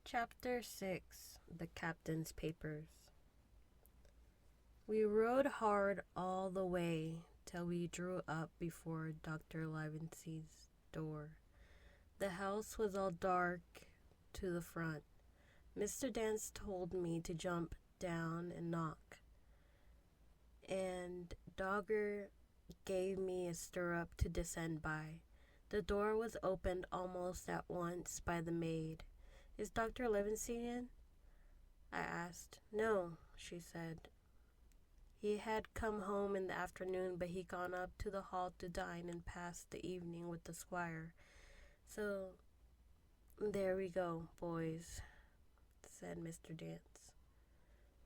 Chapter 6 The Captain's Papers. We rode hard all the way till we drew up before Dr. Livesey's door. The house was all dark to the front. Mr. Dance told me to jump down and knock, and Dogger gave me a stirrup to descend by. The door was opened almost at once by the maid. "Is Dr. Livesey in?" I asked. "No," she said. He had come home in the afternoon, but he'd gone up to the hall to dine and pass the evening with the squire. "So there we go, boys," said Mr. Dance.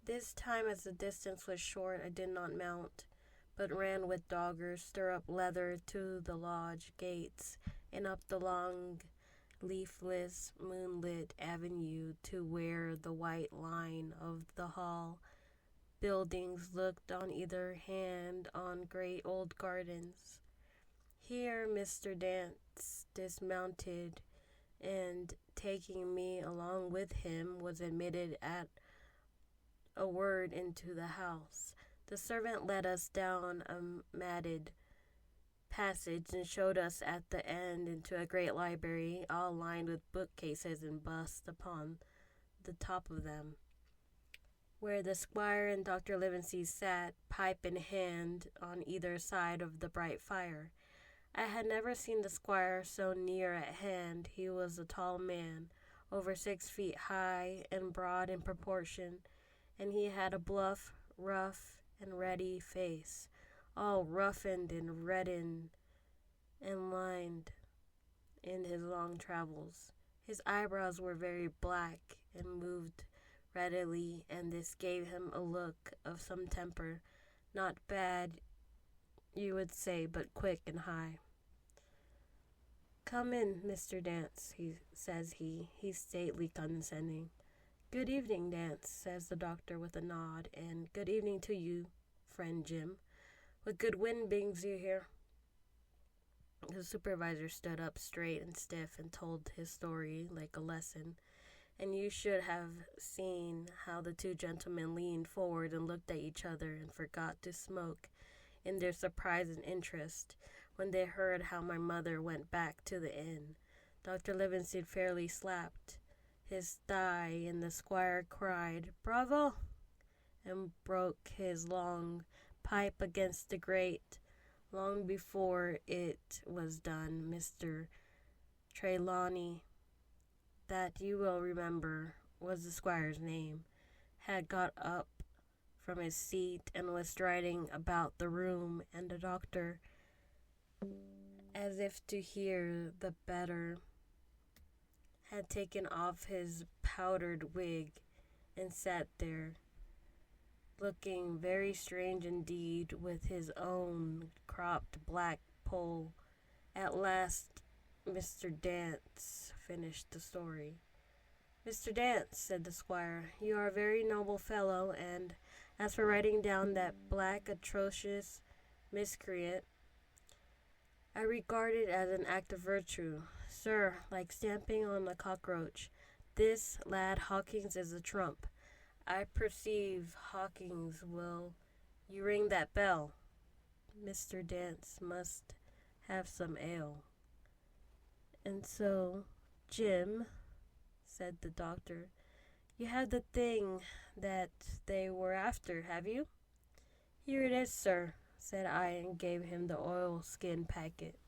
This time, as the distance was short, I did not mount, but ran with Dogger's stirrup leather to the lodge gates and up the long, leafless, moonlit avenue to where the white line of the hall buildings looked on either hand on great old gardens. Here Mr. Dance dismounted, and taking me along with him, was admitted at a word into the house. The servant led us down a matted passage and showed us at the end into a great library, all lined with bookcases and busts upon the top of them, where the squire and Dr. Livesey sat, pipe in hand, on either side of the bright fire. I had never seen the squire so near at hand. He was a tall man, over 6 feet high and broad in proportion, and he had a bluff, rough, and ready face, all roughened and reddened and lined in his long travels. His eyebrows were very black and moved readily, and this gave him a look of some temper, not bad, you would say, but quick and high. "Come in, Mr. Dance," he's stately, condescending. "Good evening, Dance," says the doctor with a nod, "and good evening to you, friend Jim. What good wind brings you here?" The supervisor stood up straight and stiff and told his story like a lesson, and you should have seen how the two gentlemen leaned forward and looked at each other and forgot to smoke in their surprise and interest when they heard how my mother went back to the inn. Dr. Livesey fairly slapped his thigh, and the squire cried, "Bravo!" and broke his long pipe against the grate. Long before it was done, Mr. Trelawney, that you will remember was the squire's name, had got up from his seat and was striding about the room, and the doctor, as if to hear the better, had taken off his powdered wig and sat there, looking very strange indeed, with his own cropped black poll. At last Mr. Dance finished the story. "Mr. Dance," said the squire, "you are a very noble fellow, and as for writing down that black, atrocious miscreant, I regard it as an act of virtue, sir, like stamping on a cockroach. This lad Hawkins is a trump. I perceive, Hawkins, will you ring that bell? Mr. Dance must have some ale." "And so, Jim," said the doctor, "you have the thing that they were after, have you?" "Here it is, sir," said I, and gave him the oilskin packet.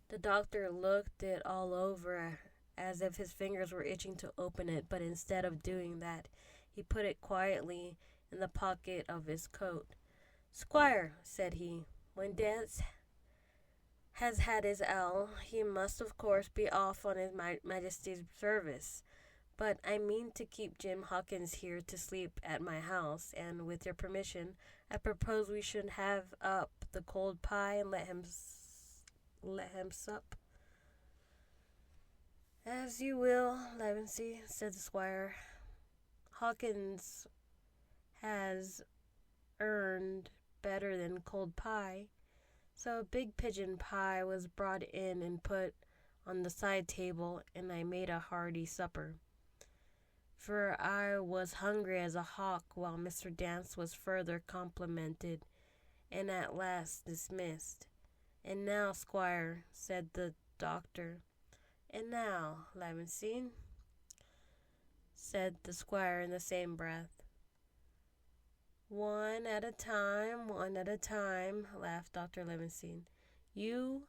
The doctor looked it all over as if his fingers were itching to open it, but instead of doing that, he put it quietly in the pocket of his coat. "Squire," said he, "when Dance has had his ale, he must of course be off on his Majesty's service. But I mean to keep Jim Hawkins here to sleep at my house, and with your permission, I propose we should have up the cold pie and let him sup." "As you will, Livesey," said the squire. "Hawkins has earned better than cold pie." So a big pigeon pie was brought in and put on the side table, and I made a hearty supper. For I was hungry as a hawk, while Mr. Dance was further complimented, and at last dismissed. "And now, squire," said the doctor. "And now, Levensine," said the squire in the same breath. One at a time," laughed Dr. Levensine. "You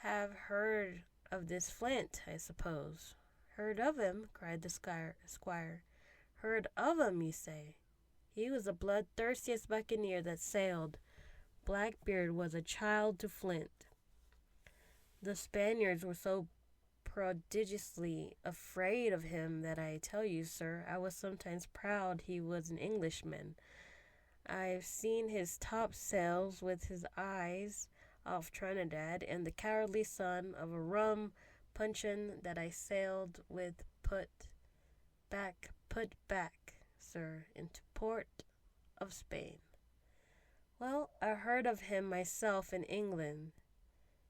have heard of this Flint, I suppose?" "Heard of him?" cried the squire. "Heard of him, you say? He was the bloodthirstiest buccaneer that sailed. Blackbeard was a child to Flint. The Spaniards were so prodigiously afraid of him that I tell you, sir, I was sometimes proud he was an Englishman. I've seen his topsails with his eyes off Trinidad, and the cowardly son of a rum puncheon that I sailed with put back, sir, into port of Spain." "Well, I heard of him myself in England,"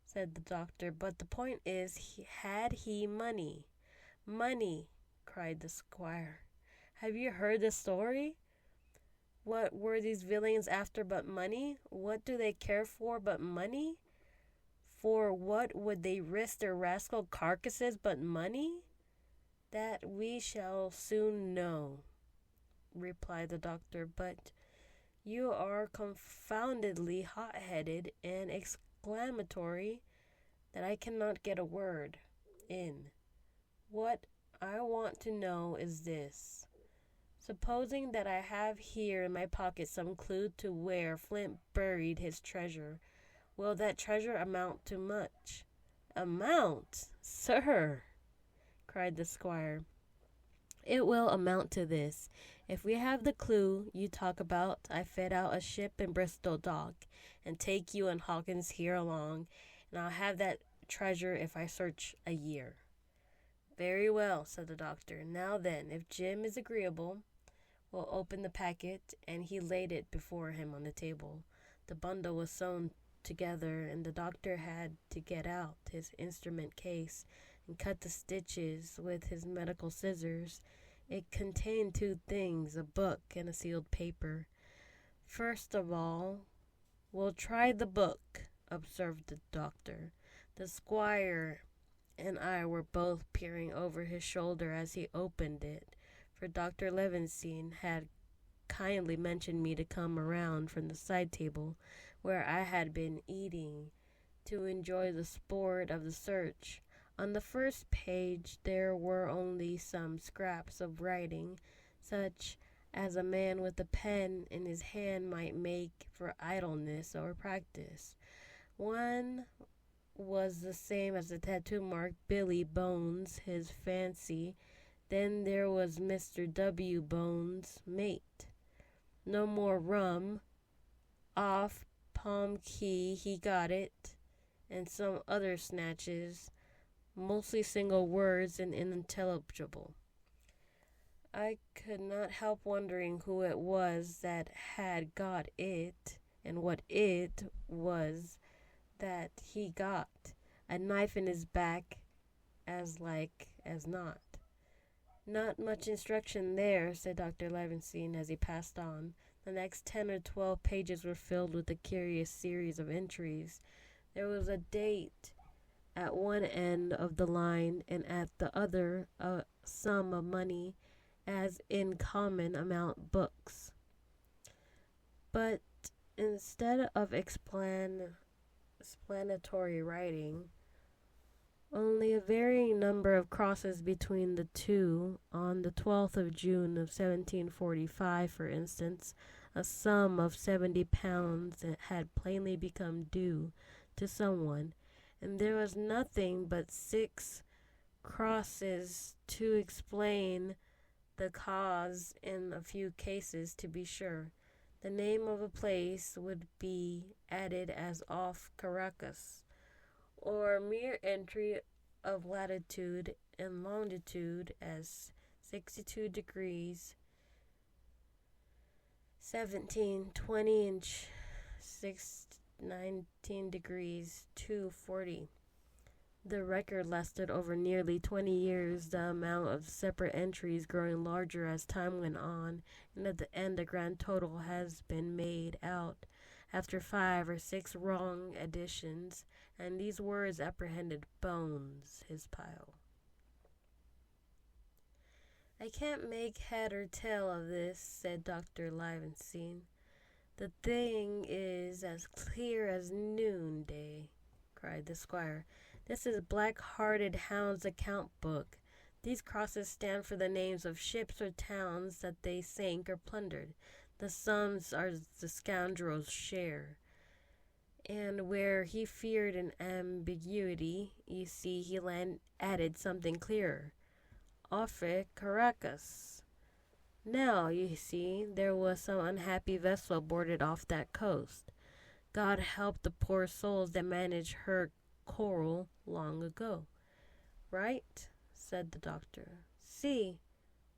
said the doctor, "but the point is, had he money?" "Money!" cried the squire. "Have you heard the story? What were these villains after but money? What do they care for but money? For what would they risk their rascal carcasses but money?" "That we shall soon know," replied the doctor, "but you are confoundedly hot-headed and exclamatory that I cannot get a word in. What I want to know is this. Supposing that I have here in my pocket some clue to where Flint buried his treasure, will that treasure amount to much?" "Amount, sir!" cried the squire. "It will amount to this. If we have the clue you talk about, I fit out a ship in Bristol dock, and take you and Hawkins here along, and I'll have that treasure if I search a year." "Very well," said the doctor. "Now then, if Jim is agreeable, we'll open the packet," and he laid it before him on the table. The bundle was sewn together, and the doctor had to get out his instrument case and cut the stitches with his medical scissors. It contained two things, a book and a sealed paper. "First of all, we'll try the book," observed the doctor. The squire and I were both peering over his shoulder as he opened it, for Dr. Levensine had kindly mentioned me to come around from the side table where I had been eating to enjoy the sport of the search. On the first page there were only some scraps of writing, such as a man with a pen in his hand might make for idleness or practice. One was the same as the tattoo mark Billy Bones, his fancy. Then there was Mr. W. Bones, mate. No more rum. Off Palm Key he got it, and some other snatches, mostly single words and unintelligible. I could not help wondering who it was that had got it, and what it was that he got. A knife in his back, as like as not. "Not much instruction there," said Dr. Levensine as he passed on. The next 10 or 12 pages were filled with a curious series of entries. There was a date at one end of the line, and at the other a sum of money, as in common amount books. But instead of explanatory writing, only a varying number of crosses between the two. On the 12th of June of 1745, for instance, a sum of £70 had plainly become due to someone, and there was nothing but 6 crosses to explain the cause in a few cases, to be sure. The name of a place would be added as off Caracas, or mere entry of latitude and longitude as 62 degrees 17, 20 inch 19 degrees 240. The record lasted over nearly 20 years, the amount of separate entries growing larger as time went on, and at the end a grand total has been made out after 5 or 6 wrong additions, and these words apprehended bones, his pile. I can't make head or tail of this, said Dr. Livenstein. The thing is as clear as noonday, cried the squire. This is Black-Hearted Hound's account book. These crosses stand for the names of ships or towns that they sank or plundered. The sums are the scoundrel's share. And where he feared an ambiguity, you see, he added something clearer. Offe Caracas. Now, you see, there was some unhappy vessel boarded off that coast. God help the poor souls that managed her coral long ago. Right, said the doctor. See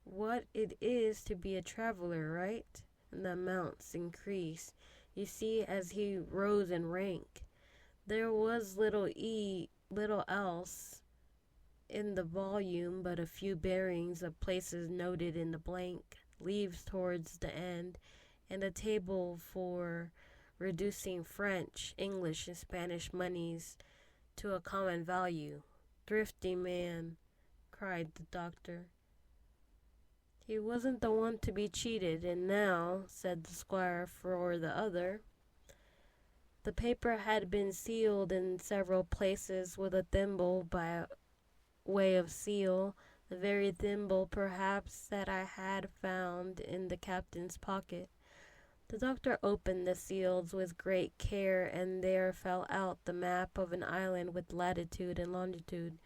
what it is to be a traveler, right? And the amounts increased, you see, as he rose in rank. There was little else in the volume but a few bearings of places noted in the blank leaves towards the end, and a table for reducing French, English, and Spanish moneys to a common value. Thrifty man, cried the doctor. He wasn't the one to be cheated, and now, said the squire for the other, the paper had been sealed in several places with a thimble by way of seal, the very thimble perhaps that I had found in the captain's pocket. The doctor opened the seals with great care, and there fell out the map of an island with latitude and longitude,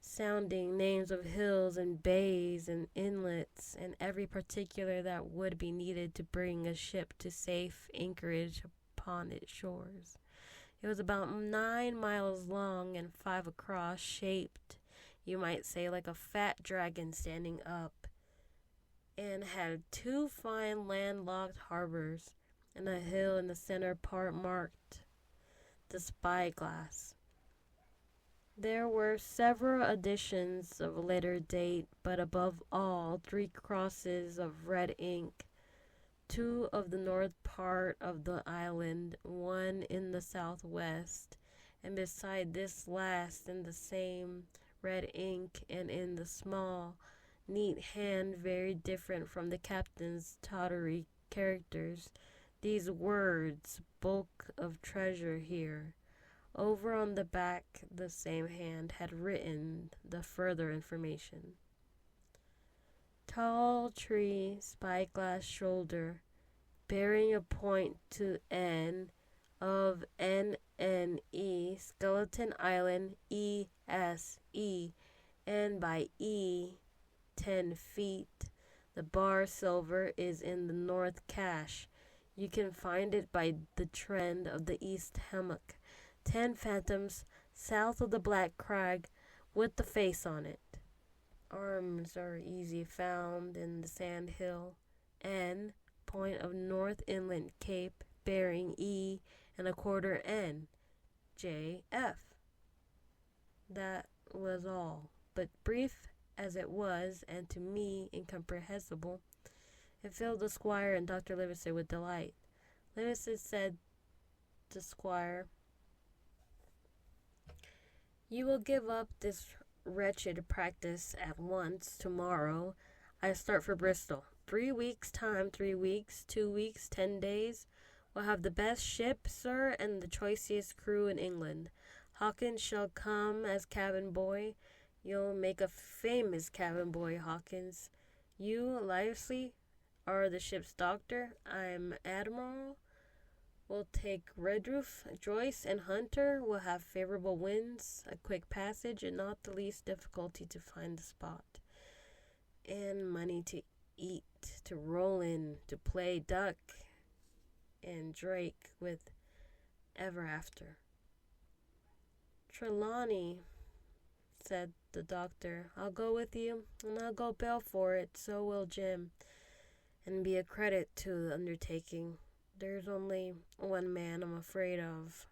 sounding names of hills and bays and inlets, and every particular that would be needed to bring a ship to safe anchorage upon its shores. It was about 9 miles long and 5 across, shaped, you might say, like a fat dragon standing up, and had 2 fine landlocked harbors, and a hill in the center part marked the Spyglass. There were several editions of later date, but above all 3 crosses of red ink, 2 of the north part of the island, 1 in the southwest, and beside this last in the same red ink and in the small, neat hand very different from the captain's tawdry characters, these words, bulk of treasure here. Over on the back the same hand had written the further information. Tall tree, spyglass shoulder, bearing a point to N of NNE, Skeleton Island, ESE, and by E 10 feet. The bar silver is in the north cache. You can find it by the trend of the east hammock. 10 fathoms south of the black crag with the face on it. Arms are easy found in the sand hill. N, point of north inland cape, bearing E and a quarter N. JF. That was all, but brief as it was, and to me incomprehensible, it filled the squire and Dr. Livingstone with delight. Livingstone said to squire, "You will give up this wretched practice at once. Tomorrow I start for Bristol. 3 weeks' time, 3 weeks, 2 weeks, 10 days. We'll have the best ship, sir, and the choicest crew in England. Hawkins shall come as cabin boy. You'll make a famous cabin boy, Hawkins. You, Livesey, are the ship's doctor. I'm admiral. We'll take Redruth, Joyce, and Hunter. We'll have favorable winds, a quick passage, and not the least difficulty to find the spot. And money to eat, to roll in, to play duck and drake with ever after." "Trelawney," said the doctor, "I'll go with you, and I'll go bail for it, so will Jim, and be a credit to the undertaking. There's only one man I'm afraid of."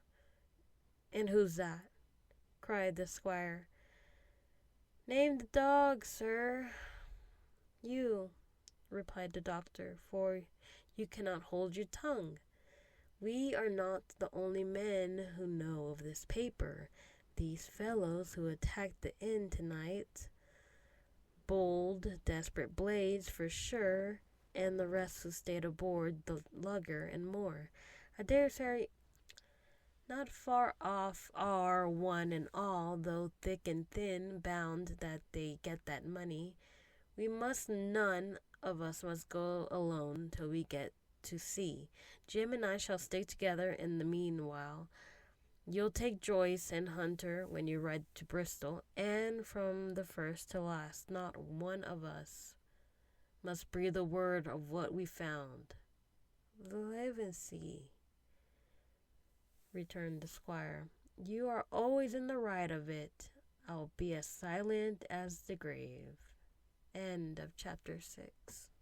"And who's that?" cried the squire. Name the dog, sir. You, replied the doctor, for you cannot hold your tongue. We are not the only men who know of this paper. These fellows who attacked the inn tonight, bold, desperate blades for sure, and the rest who stayed aboard the lugger and more. I dare say not far off are one and all, though thick and thin, bound that they get that money. None of us must go alone till we get to sea. Jim and I shall stick together in the meanwhile. You'll take Joyce and Hunter when you ride to Bristol, and from the first to last, not one of us must breathe a word of what we found. Live and see, returned the squire. You are always in the right of it. I'll be as silent as the grave. End of chapter 6.